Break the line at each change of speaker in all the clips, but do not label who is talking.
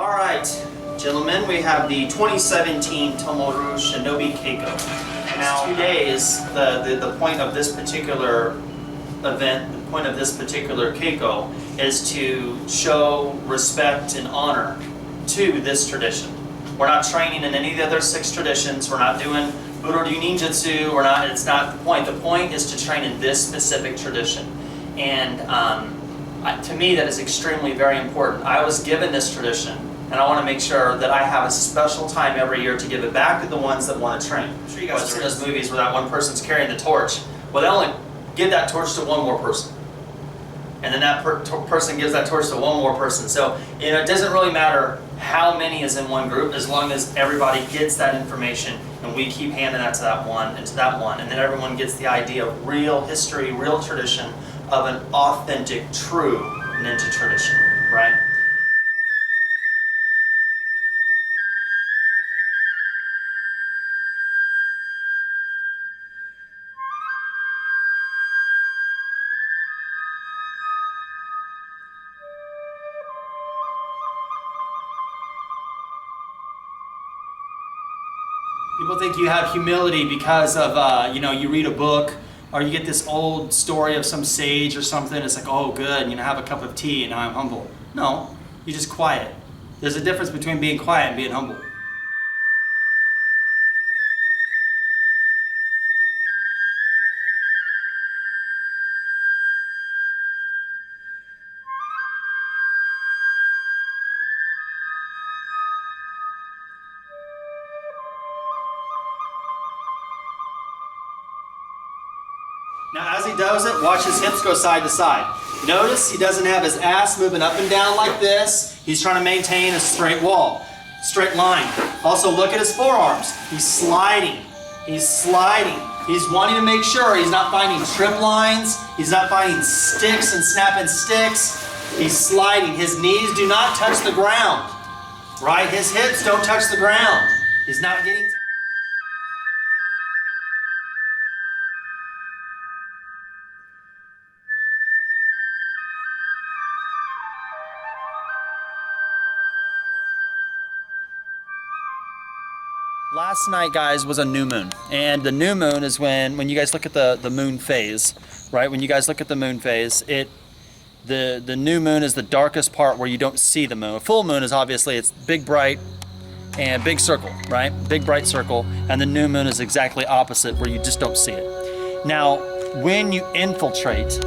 All right, gentlemen, we have the 2017 Tomo Ryu Shinobijutsu Keiko. Now, 2 days, the point of this particular event, the point of this particular Keiko is to show respect and honor to this tradition. We're not training in any of the other 6 traditions. We're not doing Budo Ninjutsu. It's not the point. The point is to train in this specific tradition. And to me, that is extremely very important. I was given this tradition, and I want to make sure that I have a special time every year to give it back to the ones that want to train. I'm sure you guys have seen those movies where that one person's carrying the torch. Well, they only give that torch to one more person. And then that person gives that torch to one more person. So, it doesn't really matter how many is in one group, as long as everybody gets that information and we keep handing that to that one and to that one, and then everyone gets the idea of real history, real tradition of an authentic, true ninja tradition, right? People think you have humility because of, you read a book or you get this old story of some sage or something. It's like, oh, good, have a cup of tea and now I'm humble. No, you're just quiet. There's a difference between being quiet and being humble. Now as he does it, watch his hips go side to side. Notice he doesn't have his ass moving up and down like this. He's trying to maintain a straight wall, straight line. Also look at his forearms. He's sliding. He's sliding. He's wanting to make sure he's not finding trip lines. He's not finding sticks and snapping sticks. He's sliding. His knees do not touch the ground. Right? His hips don't touch the ground. He's not getting... Last night, guys, was a new moon, and the new moon is when you guys look at the moon phase, right? When you guys look at the moon phase, the new moon is the darkest part where you don't see the moon. A full moon is obviously, it's big, bright, and big circle, right? Big, bright circle, and the new moon is exactly opposite where you just don't see it. Now, when you infiltrate,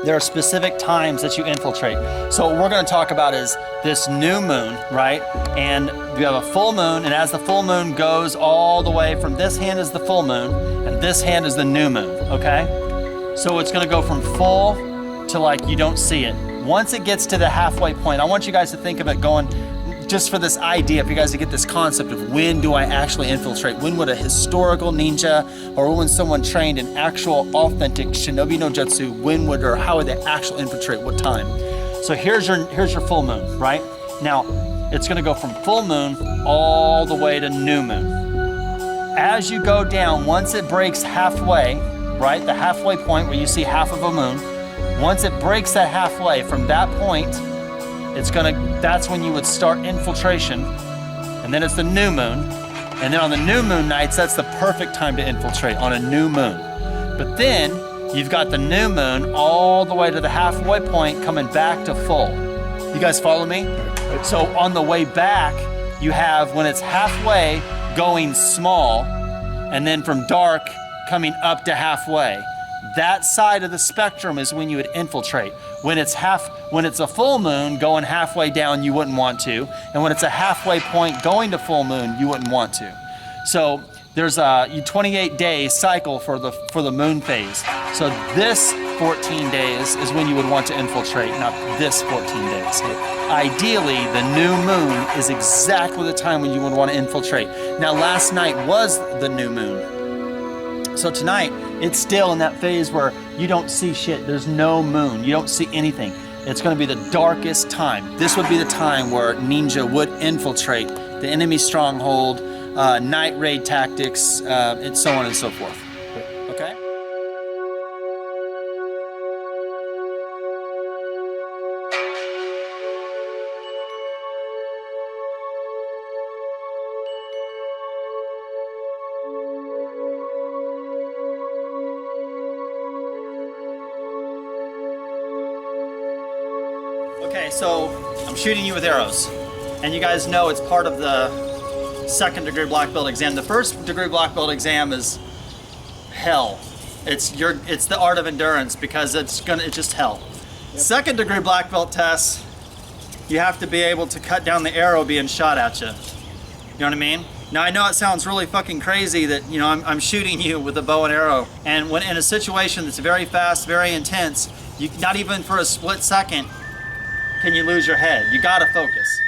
there are specific times that you infiltrate. So what we're going to talk about is this new moon, right? And we have a full moon, and as the full moon goes all the way from this hand is the full moon, and this hand is the new moon, okay? So it's going to go from full to like you don't see it. Once it gets to the halfway point, I want you guys to think of it going, just for this idea, for you guys to get this concept of when do I actually infiltrate? When would a historical ninja, or when someone trained in actual authentic shinobi no jutsu, when would or how would they actually infiltrate? What time? So here's your full moon, right? Now it's going to go from full moon all the way to new moon. As you go down, once it breaks halfway, right? The halfway point where you see half of a moon. Once it breaks that halfway, from that point, that's when you would start infiltration, and then it's the new moon, and then on the new moon nights, that's the perfect time to infiltrate, on a new moon. But then you've got the new moon all the way to the halfway point, coming back to full. You guys follow me? So on the way back, you have when it's halfway going small, and then from dark coming up to halfway. That side of the spectrum is when you would infiltrate. When it's a full moon going halfway down, you wouldn't want to. And when it's a halfway point going to full moon, you wouldn't want to. So there's a 28-day cycle for the moon phase. So this 14 days is when you would want to infiltrate, not this 14 days. Ideally, the new moon is exactly the time when you would want to infiltrate. Now, last night was the new moon. So tonight, it's still in that phase where you don't see shit. There's no moon. You don't see anything. It's going to be the darkest time. This would be the time where ninja would infiltrate the enemy stronghold, night raid tactics, and so on and so forth. Okay? Okay, so I'm shooting you with arrows, and you guys know it's part of the second degree black belt exam. The first degree black belt exam is hell. It's the art of endurance because it's just hell. Yep. Second degree black belt test, you have to be able to cut down the arrow being shot at you. You know what I mean? Now I know it sounds really fucking crazy that, you know, I'm shooting you with a bow and arrow, and when in a situation that's very fast, very intense, you not even for a split second can you lose your head. You gotta focus.